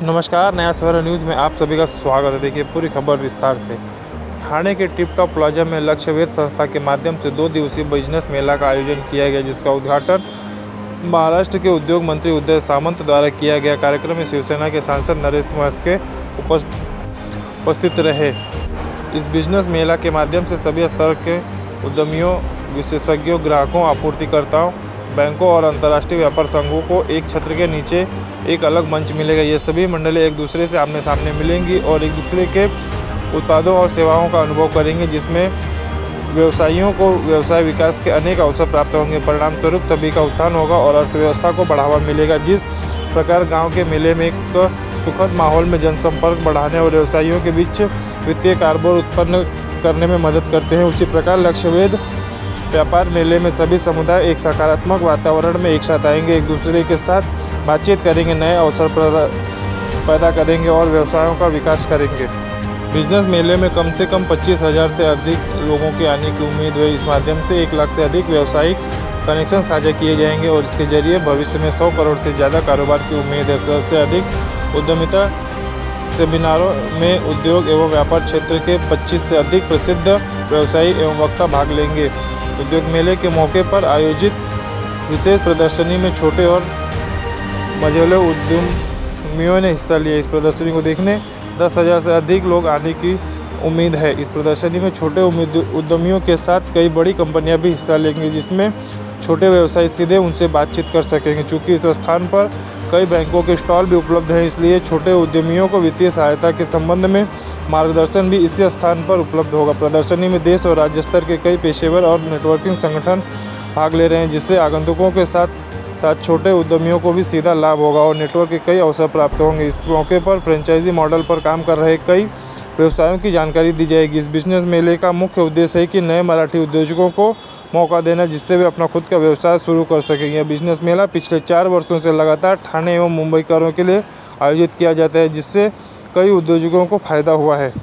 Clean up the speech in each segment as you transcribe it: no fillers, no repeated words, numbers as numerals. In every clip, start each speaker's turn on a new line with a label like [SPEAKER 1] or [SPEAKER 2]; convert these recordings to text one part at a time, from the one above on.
[SPEAKER 1] नमस्कार, नया सवेरा न्यूज़ में आप सभी का स्वागत है। देखिए पूरी खबर विस्तार से। ठाणे के टिप टॉप प्लाजा में लक्ष्यवेध संस्था के माध्यम से 2 दिवसीय बिजनेस मेला का आयोजन किया गया, जिसका उद्घाटन महाराष्ट्र के उद्योग मंत्री उदय सामंत द्वारा किया गया। कार्यक्रम में शिवसेना के सांसद नरेश म्हस्के उपस्थित रहे। इस बिजनेस मेला के माध्यम से सभी स्तर के उद्यमियों, विशेषज्ञों, ग्राहकों, आपूर्तिकर्ताओं, बैंकों और अंतर्राष्ट्रीय व्यापार संघों को एक छत्र के नीचे एक अलग मंच मिलेगा। ये सभी मंडलें एक दूसरे से आमने सामने मिलेंगी और एक दूसरे के उत्पादों और सेवाओं का अनुभव करेंगे, जिसमें व्यवसायियों को व्यवसाय विकास के अनेक अवसर प्राप्त होंगे। परिणाम स्वरूप सभी का उत्थान होगा और अर्थव्यवस्था को बढ़ावा मिलेगा। जिस प्रकार गांव के मेले में एक सुखद माहौल में जनसंपर्क बढ़ाने और व्यवसायियों के बीच वित्तीय कारोबार उत्पन्न करने में मदद करते हैं, उसी प्रकार लक्ष्यवेध व्यापार मेले में सभी समुदाय एक सकारात्मक वातावरण में एक साथ आएंगे, एक दूसरे के साथ बातचीत करेंगे, नए अवसर पैदा करेंगे और व्यवसायों का विकास करेंगे। बिजनेस मेले में कम से कम 25,000 से अधिक लोगों के आने की उम्मीद है। इस माध्यम से 1 लाख से अधिक व्यावसायिक कनेक्शन साझा किए जाएंगे और इसके जरिए भविष्य में 100 करोड़ से ज़्यादा कारोबार की उम्मीद है। 100 से अधिक उद्यमिता सेमिनारों में उद्योग एवं व्यापार क्षेत्र के 25 से अधिक प्रसिद्ध व्यवसायी एवं वक्ता भाग लेंगे। उद्योग मेले के मौके पर आयोजित विशेष प्रदर्शनी में छोटे और मझोले उद्यमियों ने हिस्सा लिया। इस प्रदर्शनी को देखने 10,000 से अधिक लोग आने की उम्मीद है। इस प्रदर्शनी में छोटे उद्यमियों के साथ कई बड़ी कंपनियां भी हिस्सा लेंगी, जिसमें छोटे व्यवसायी सीधे उनसे बातचीत कर सकेंगे। चूँकि इस स्थान पर कई बैंकों के स्टॉल भी उपलब्ध हैं, इसलिए छोटे उद्यमियों को वित्तीय सहायता के संबंध में मार्गदर्शन भी इसी स्थान पर उपलब्ध होगा। प्रदर्शनी में देश और राज्य स्तर के कई पेशेवर और नेटवर्किंग संगठन भाग ले रहे हैं, जिससे आगंतुकों के साथ छोटे उद्यमियों को भी सीधा लाभ होगा और नेटवर्क के कई अवसर प्राप्त होंगे। इस मौके पर फ्रेंचाइजी मॉडल पर काम कर रहे कई व्यवसायों की जानकारी दी जाएगी। इस बिजनेस मेले का मुख्य उद्देश्य है कि नए मराठी उद्योजकों को मौका देना, जिससे वे अपना खुद का व्यवसाय शुरू कर सकेंगे। यह बिजनेस मेला पिछले 4 वर्षों से लगातार ठाणे एवं मुंबईकरों के लिए आयोजित किया जाता है, जिससे कई उद्योजकों को फायदा हुआ है।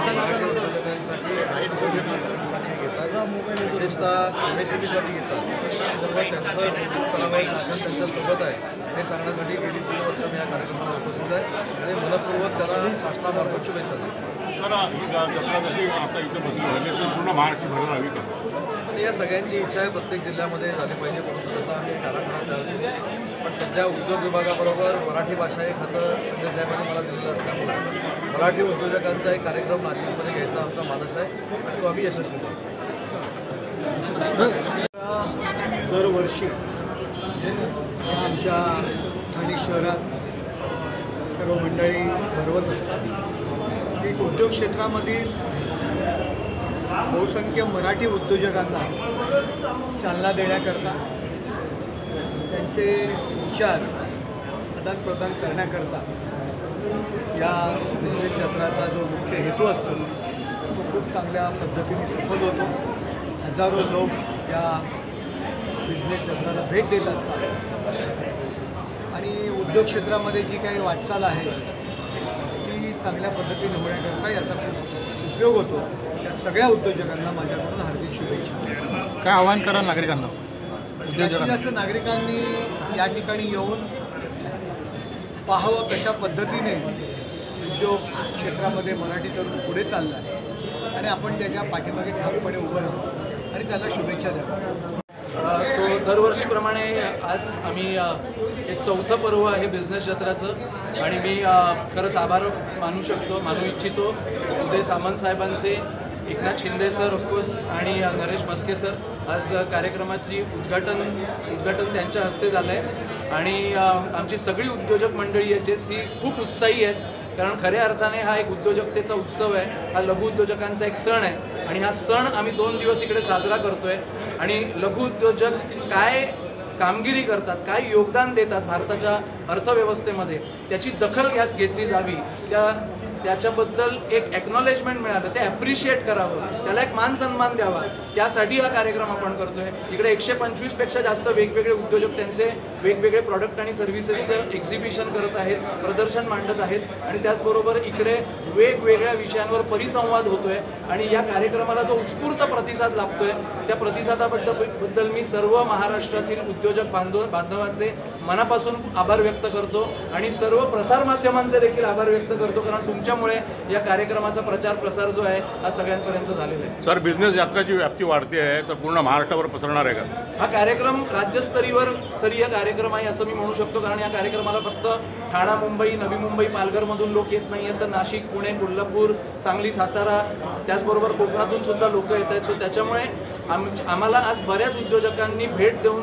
[SPEAKER 2] मराठी उद्योजकांसाठी साठी घेतात, विशेषतः MSMEसाठी घेतात. त्यामुळे त्यांचं नेतृत्वावर शासन त्यांच्यासोबत आहे हे सांगण्यासाठी गेली 3 वर्ष मी या कार्यक्रमाला उपस्थित आहे आणि मनपूर्वक त्याला शासनामार्फत शुभेच्छा देतो.
[SPEAKER 3] सर, ही जत्रा जशी आता इथं बसली झाली तर पूर्ण महाराष्ट्र भरून हवी का?
[SPEAKER 2] आणि या सगळ्यांची इच्छा आहे प्रत्येक जिल्ह्यामध्ये झाली पाहिजे, परंतु त्याचा आम्ही कालांतर ठरवतो. पण सध्या उद्योग विभागाबरोबर मराठी भाषा एक खातं संजय साहेबांनी मला दिलेलं असल्यामुळे मराठी उद्योजकांचा एक कार्यक्रम नाशिकमध्ये घ्यायचा आमचा मानस आहे आणि तो आम्ही यशस्वी करतो.
[SPEAKER 4] दरवर्षी आमच्या ठाणे शहरात सर्व मंडळी भरवत असतात. एक उद्योग क्षेत्रामधील बहुसंख्य मराठी उद्योजकांना चालना देण्याकरता त्यांचे विचार आदानप्रदान करण्याकरता या बिझनेस जत्राचा जो मुख्य हेतू असतो तो खूप चांगल्या पद्धतीने सफल होतो. हजारो लोक या बिझनेस जत्राला भेट देत असतात आणि उद्योग क्षेत्रामध्ये जी काही वाटचाल आहे ती चांगल्या पद्धतीने होण्याकरता याचा खूप उपयोग होतो. या सगळ्या उद्योजकांना माझ्याकडून हार्दिक शुभेच्छा.
[SPEAKER 5] काय आवाहन करा नागरिकांना?
[SPEAKER 4] जास्तीत जास्त नागरिकांनी या ठिकाणी येऊन पाहावं कशा पद्धतीने उद्योग क्षेत्रामध्ये मराठी तरुण पुढे चालला आहे आणि आपण त्याच्या पाठीमागे ठामपणे उभं राहू आणि त्याला शुभेच्छा द्याव्या.
[SPEAKER 6] सो दरवर्षीप्रमाणे आज आम्ही एक 4थं पर्व आहे बिझनेस जत्राचं आणि मी खरंच आभार मानू इच्छितो उदय सामंत साहेबांचे, एकनाथ शिंदे सर ऑफकोर्स आणि नरेश मस्के सर. आज कार्यक्रमाची उद्घाटन त्यांच्या हस्ते झालं आहे आणि आमची सगळी उद्योजक मंडळी आहेत ती खूप उत्साही आहेत, कारण खऱ्या अर्थाने हा एक उद्योजकतेचा उत्सव आहे, हा लघु उद्योजकांचा एक सण आहे आणि हा सण आम्ही 2 दिवस इकडे साजरा करतो आहे. आणि लघु उद्योजक काय कामगिरी करतात, काय योगदान देतात भारताच्या अर्थव्यवस्थेमध्ये त्याची दखल घेतली जावी, त्याच्याबद्दल एक ॲक्नॉलेजमेंट मिळालं, ते ॲप्रिशिएट करावं, त्याला एक मान सन्मान द्यावा, त्यासाठी हा कार्यक्रम आपण करतोय. इकडे 125 पेक्षा जास्त वेगवेगळे उद्योजक त्यांचे वेगवेगळे प्रॉडक्ट आणि सर्व्हिसेसचं एक्झिबिशन करत आहेत, प्रदर्शन मांडत आहेत आणि त्याचबरोबर इकडे वेगवेगळ्या विषयांवर परिसंवाद होतोय आणि या कार्यक्रमाला जो उत्स्फूर्त प्रतिसाद लाभतोय त्या प्रतिसादाबद्दल मी सर्व महाराष्ट्रातील उद्योजक बांधवांचे मनापासून आभार व्यक्त करतो आणि सर्व प्रसारमाध्यमांचे देखील आभार व्यक्त करतो, कारण तुमच्यामुळे या कार्यक्रमाचा प्रचार प्रसार जो आहे हा सगळ्यांपर्यंत झालेला आहे.
[SPEAKER 3] सर, बिझनेस यात्राची व्याप्ती वाढते आहे तर पूर्ण महाराष्ट्रावर पसरणार आहे का?
[SPEAKER 6] हा कार्यक्रम राज्यस्तरीय कार्यक्रम आहे असं मी म्हणू शकतो, कारण या कार्यक्रमाला फक्त ठाणा, मुंबई, नवी मुंबई, पालघरमधून लोक येत नाही आहेत, तर नाशिक, पुणे, कोल्हापूर, सांगली, सातारा त्याचबरोबर कोकणातून सुद्धा लोक येत आहेत. सो त्याच्यामुळे आम्हाला आज बऱ्याच उद्योजकांनी भेट देऊन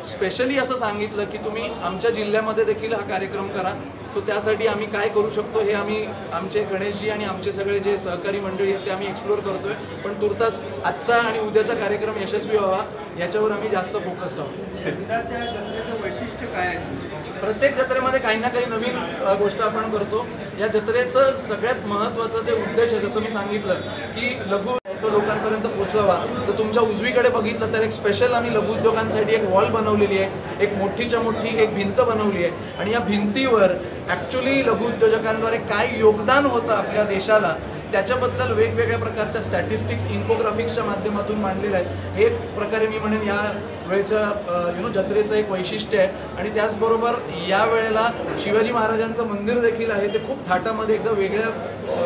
[SPEAKER 6] स्पेशली असं सांगितलं की तुम्ही आमच्या जिल्ह्यामध्ये देखील हा कार्यक्रम करा. सो त्यासाठी आम्ही काय करू शकतो हे आमचे गणेशजी आणि आमचे सगळे जे सहकारी मंडळी आहेत ते आम्ही एक्सप्लोर करतोय, पण तुर्तास आजचा आणि उद्याचा कार्यक्रम यशस्वी व्हावा याच्यावर आम्ही जास्त फोकस्ड आहोत.
[SPEAKER 4] यंदाच्या जत्रेचं वैशिष्ट्य काय आहे?
[SPEAKER 6] प्रत्येक जत्रेमध्ये काही ना काही नवीन गोष्ट आपण करतो. या जत्रेचं सगळ्यात महत्त्वाचं जे उद्देश आहे, जसं मी सांगितलं की लघु तो लोकांपर्यंत पोहोचवावा, तर तुमच्या उजवीकडे बघितलं तर एक स्पेशल आम्ही लघु उद्योगांसाठी एक वॉल बनवलेली आहे, एक मोठीच्या मोठी एक भिंत बनवली आहे आणि या भिंतीवर ॲक्च्युली लघु उद्योजकांद्वारे काय योगदान होतं आपल्या देशाला त्याच्याबद्दल वेगवेगळ्या प्रकारच्या स्टॅटिस्टिक्स, इन्फोग्राफिक्सच्या माध्यमातून मांडलेलं आहे. हे एक प्रकारे मी म्हणेन या वेळेचं जत्रेचं एक वैशिष्ट्य आहे आणि त्याचबरोबर या वेळेला शिवाजी महाराजांचं मंदिर देखील आहे, ते खूप थाटामध्ये एकदम वेगळ्या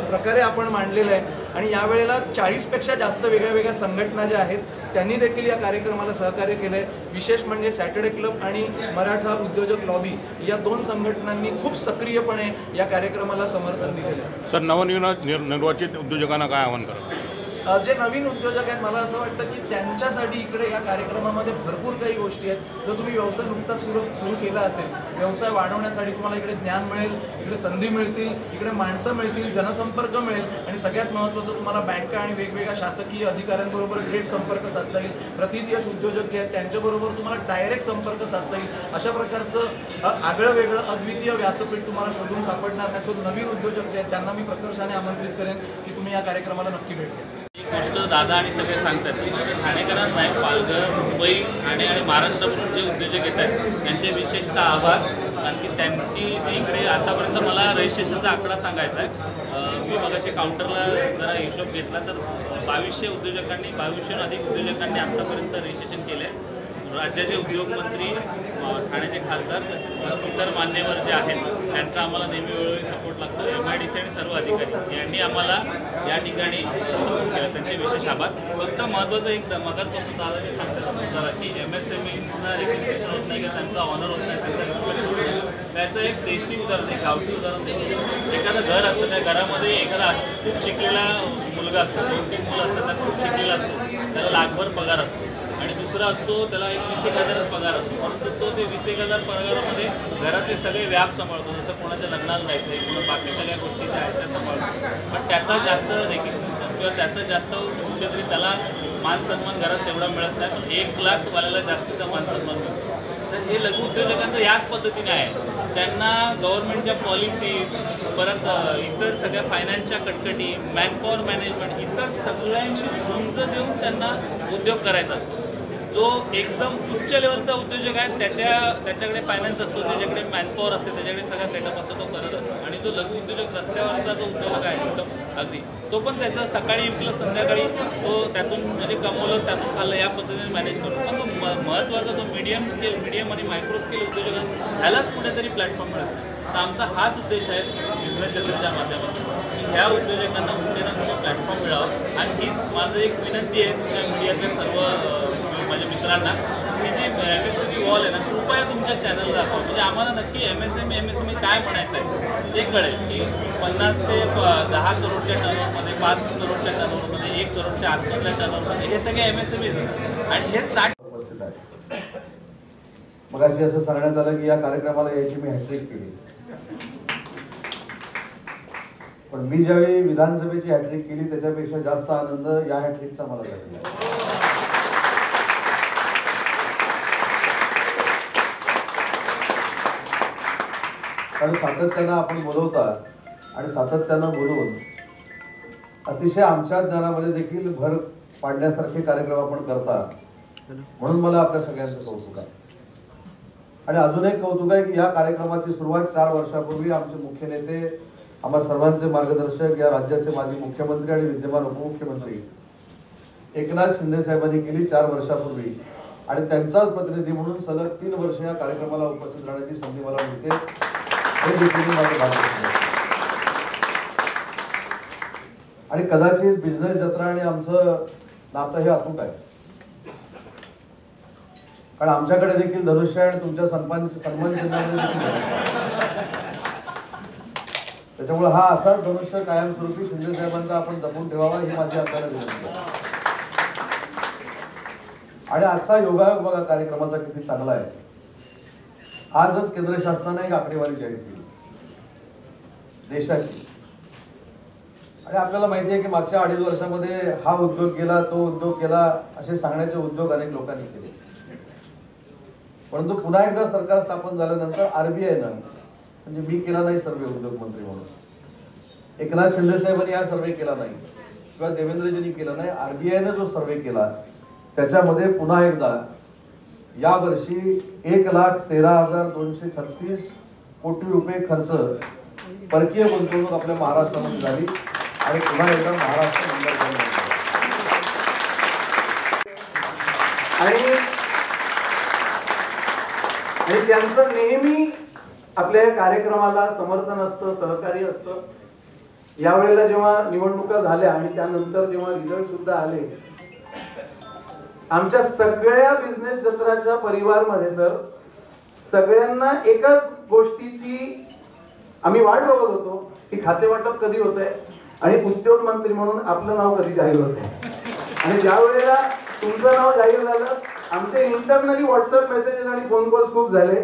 [SPEAKER 6] प्रकारे आपण मांडलेलं आहे आणि यावेळेला 40पेक्षा जास्त वेगळ्या संघटना ज्या आहेत त्यांनी देखील या कार्यक्रमाला सहकार्य केलं आहे. विशेष म्हणजे सॅटर्डे क्लब आणि मराठा उद्योजक लॉबी या 2 संघटनांनी खूप सक्रियपणे या कार्यक्रमाला समर्थन दिलेलं आहे.
[SPEAKER 3] सर, नवनिर्वाचित उद्योजकांना काय आवाहन करा?
[SPEAKER 6] जे नवीन उद्योजक आहेत मला असं वाटतं की त्यांच्यासाठी इकडे या कार्यक्रमामध्ये भरपूर काही गोष्टी आहेत. जर तुम्ही व्यवसाय नुकताच सुरू केला असेल, व्यवसाय वाढवण्यासाठी तुम्हाला इकडे ज्ञान मिळेल, इकडे संधी मिळतील, इकडे माणसं मिळतील, जनसंपर्क मिळेल आणि सगळ्यात महत्त्वाचं तुम्हाला बँका आणि वेगवेगळ्या शासकीय अधिकाऱ्यांबरोबर थेट संपर्क साधता येईल. प्रतियश उद्योजक जे आहेत त्यांच्याबरोबर तुम्हाला डायरेक्ट संपर्क साधता येईल. अशा प्रकारचं आगळं वेगळं अद्वितीय व्यासपीठ तुम्हाला शोधून सापडणार नाही. सो नवीन उद्योजक जे आहेत त्यांना मी प्रकर्षाने आमंत्रित करेन की तुम्ही या कार्यक्रमाला नक्की भेट द्या.
[SPEAKER 5] गोष्ट दादा आणि सगळे सांगतात की ठाणेकरांना नाही, पालघर, मुंबई ठाणे आणि महाराष्ट्रातून जे उद्योजक येत आहेत त्यांचे विशेषतः आभार. कारण की त्यांची जी इकडे आतापर्यंत मला रजिस्ट्रेशनचा आकडा सांगायचा आहे. मी मगाशी काउंटरला जरा हिशोब घेतला तर 2200 उद्योजकांनी 2200 अधिक उद्योजकांनी आतापर्यंत रजिस्ट्रेशन केले आहे. राज्याचे उद्योगमंत्री, ठाण्याचे खासदार, तसेच इतर मान्यवर जे आहेत त्यांचा आम्हाला नेहमी वेळोवेळी सपोर्ट लागतो. MIDC आणि सर्व अधिकारी यांनी आम्हाला या ठिकाणी सपोर्ट केला, त्यांचे विशेष आभार. फक्त महत्त्वाचं एक मगाचपासून दादा जे सांगतात जरा की MSMEना रेकग्निशन होत नाही, का त्यांचा ऑनर होत नाही, त्याचं एक देशी उदाहरण, एक गावठी उदाहरण देतो. एखादं घर असतं, त्या घरामध्ये एखादा खूप शिकलेला मुलगा असतो, 2-3 मुलं असतात, त्यात खूप शिकलेला असतो, त्याला लाखभर पगार असतो. आणि दुसरा असतो त्याला एक 20,000 पगार असतो. परंतु तो ते 20,000 पगारामध्ये घरातले सगळे व्याप सांभाळतो. जसं कोणाच्या लग्नाला जायचं आहे, किंवा बाकी सगळ्या गोष्टी ज्या आहेत त्या सांभाळतो. पण त्याचा जास्त रेकग्निशन किंवा त्याचा जास्त कुठेतरी त्याला मान सन्मान घरात तेवढा मिळत नाही, पण 1 लाख वाल्याला जास्तीचा मान सन्मान मिळतो. तर हे लघु उद्योजकांचं याच पद्धतीने आहे. त्यांना गव्हर्नमेंटच्या पॉलिसीज, परत इतर सगळ्या फायनान्सच्या कटकटी, मॅनपॉवर मॅनेजमेंट, इतर सगळ्यांशी झुंज देऊन त्यांना उद्योग करायचा असतो. जो एकदम उच्च लेवलचा उद्योजक आहे त्याच्याकडे फायनान्स असतो, त्याच्याकडे मॅनपॉवर असते, त्याच्याकडे सगळा सेटअप असतो, तो करत असतो. आणि जो लघु उद्योजक रस्त्यावरचा जो उद्योजक आहे एकदम अगदी, तो पण त्याचा सकाळी विकलं, संध्याकाळी तो त्यातून म्हणजे कमवलं, त्यातून खाल्लं, या पद्धतीने मॅनेज करतो. पण तो महत्त्वाचा जो मीडियम आणि मायक्रो स्केल उद्योजक आहे ह्यालाच कुठेतरी प्लॅटफॉर्म मिळत नाही. तर आमचा हाच उद्देश आहे बिझनेस जत्रेच्या माध्यमातून की ह्या उद्योजकांना कुठे ना कुठे प्लॅटफॉर्म मिळावं. आणि हीच माझं एक विनंती आहे तुमच्या मीडियातल्या सर्व माझ्या मित्रांना, ही जी MSME वॉल आहे ना, कृपया तुमच्या चॅनल दाखवा. म्हणजे आम्हाला नक्की MSME काय म्हणायचं आहे ते कळेल की 50 ते 10 करोडच्या टर्नओव्हरमध्ये, 5 करोडच्या टर्नओव्हरमध्ये, 1 करोडच्या आतमधल्या टर्नओव्हरमध्ये हे सगळे MSME आहेत. आणि हे 60
[SPEAKER 2] उपस्थित आहे. मग अशी असं सांगण्यात आलं की या कार्यक्रमाला यायची मी हॅट्रिक केली. पण मी ज्यावेळी विधानसभेची हॅट्रिक केली त्याच्यापेक्षा जास्त आनंद या हॅट्रिकचा मला झालेला. कारण सातत्यानं आपण बोलवता आणि सातत्यानं बोलवून अतिशय आमच्या ज्ञानामध्ये देखील भर पाडण्यासारखे कार्यक्रम आपण करता, म्हणून मला आपल्या सगळ्यांचं कौतुक आहे. आणि अजून एक कौतुक आहे की या कार्यक्रमाची सुरुवात 4 वर्षापूर्वी आमचे मुख्य नेते, आम्हा सर्वांचे मार्गदर्शक, या राज्याचे माजी मुख्यमंत्री आणि विद्यमान उपमुख्यमंत्री एकनाथ शिंदे साहेबांनी केली 4 वर्षापूर्वी. आणि त्यांचाच प्रतिनिधी म्हणून सलग 3 वर्ष या कार्यक्रमाला उपस्थित राहण्याची संधी मला मिळते. आणि कदाचित बिझनेस जत्रा आणि आमचं नातं हे अतूट आहे. कारण आमच्याकडे देखील धनुष्य आणि तुमच्या सन्मान चिन्हामध्ये त्याच्यामुळे हा असाच धनुष्य कायमस्वरूपी शिंदे साहेबांचा आपण जपून ठेवावा ही माझी आपल्याला विनंती आहे. आणि आजचा योगायोग बघा कार्यक्रमाचा किती चांगला आहे. आजच केंद्र शासनाने एक आकडेवारी जाहीर केली देशाची. आणि आपल्याला माहिती आहे की मागच्या 2.5 वर्षामध्ये हा उद्योग केला, तो उद्योग केला असे सांगण्याचे उद्योग अनेक लोकांनी केले. परंतु पुन्हा एकदा सरकार स्थापन झाल्यानंतर RBIनं, म्हणजे मी केला नाही सर्वे उद्योगमंत्री म्हणून, एकनाथ शिंदे साहेबांनी हा सर्वे केला नाही किंवा देवेंद्रजींनी केला नाही, RBIनं जो सर्वे केला त्याच्यामध्ये पुन्हा एकदा यावर्षी 1,13,236 कोटी रुपये खर्च परकीय गुंतवणूक आपल्या महाराष्ट्रामध्ये झाली. आणि पुन्हा एकदा महाराष्ट्र नंबर 1
[SPEAKER 6] आणि त्यांचं नेहमी आपल्या या कार्यक्रमाला समर्थन असतं, सहकार्य असतं. यावेळेला जेव्हा निवडणुका झाल्या आणि त्यानंतर जेव्हा रिझल्ट सुद्धा आले, आमच्या सगळ्या बिझनेस जत्राच्या परिवारमध्ये सर सगळ्यांना एकाच गोष्टीची आम्ही वाट बघत होतो की खातेवाटप कधी होतंय आणि उद्योग मंत्री म्हणून आपलं नाव कधी जाहीर होतंय. आणि ज्या वेळेला तुमचं नाव जाहीर झालं, आमचे इंटरनली व्हॉट्सअप मेसेजेस आणि फोन कॉल्स खूप झाले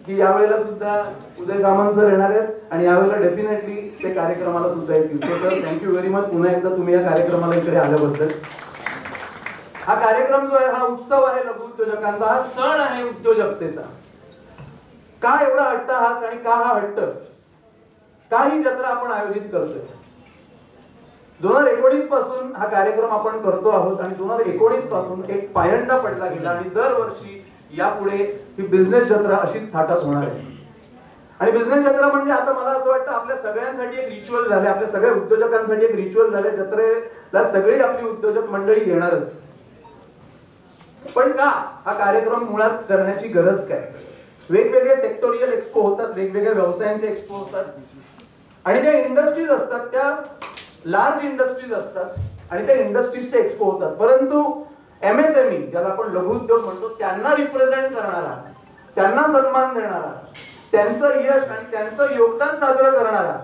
[SPEAKER 6] की यावेळेला सुद्धा उदय सामंत सर येणार आहेत आणि यावेळेला डेफिनेटली ते कार्यक्रमाला सुद्धा येतील. So sir thank you very much पुन्हा एकदा तुम्ही या कार्यक्रमाला इकडे आल्याबद्दल. हा कार्यक्रम जो आहे हा उत्सव आहे लघु उद्योजकांचा, हा सण आहे उद्योजकतेचा. का एवढा अट्टहास आणि का हा हट्ट, का ही जत्रा आपण आयोजित करतोय? 2019 पासून हा कार्यक्रम आपण करतो आहोत आणि 2019 पासून एक पायंडा पडला गेला आणि दरवर्षी यापुढे ही बिझनेस जत्रा अशीच थाटात होणार आहे. आणि बिझनेस जत्रा म्हणजे आता मला असं वाटतं आपल्या सगळ्यांसाठी एक रिच्युअल झाले, आपल्या सगळ्या उद्योजकांसाठी एक रिच्युअल झाले. जत्रेला सगळी आपली उद्योजक मंडळी येणारच. पण का हा कार्यक्रम मुळात करण्याची गरज काय? वेगवेगळे सेक्टोरियल एक्सपो होतात, वेगवेगळ्या व्यवसायांचे एक्सपो होतात आणि ज्या इंडस्ट्रीज असतात त्या लार्ज इंडस्ट्रीज असतात आणि त्या इंडस्ट्रीजचे एक्सपो होतात. परंतु MSME ज्याला आपण लघु उद्योग म्हणतो त्यांना रिप्रेझेंट करणारा, त्यांना सन्मान देणारा, त्यांचं यश आणि त्यांचं योगदान साजरं करणारा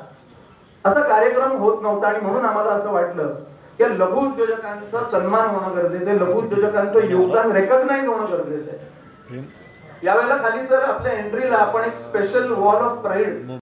[SPEAKER 6] असा कार्यक्रम होत नव्हता. आणि म्हणून आम्हाला असं वाटलं की लघु उद्योजकांचा सन्मान होणं गरजेचं आहे, लघु उद्योजकांचं योगदान रेकॉग्नाइज होणं गरजेचं आहे. यावेळेला खाली सर आपल्या एंट्रीला आपण एक स्पेशल वॉल ऑफ प्राईड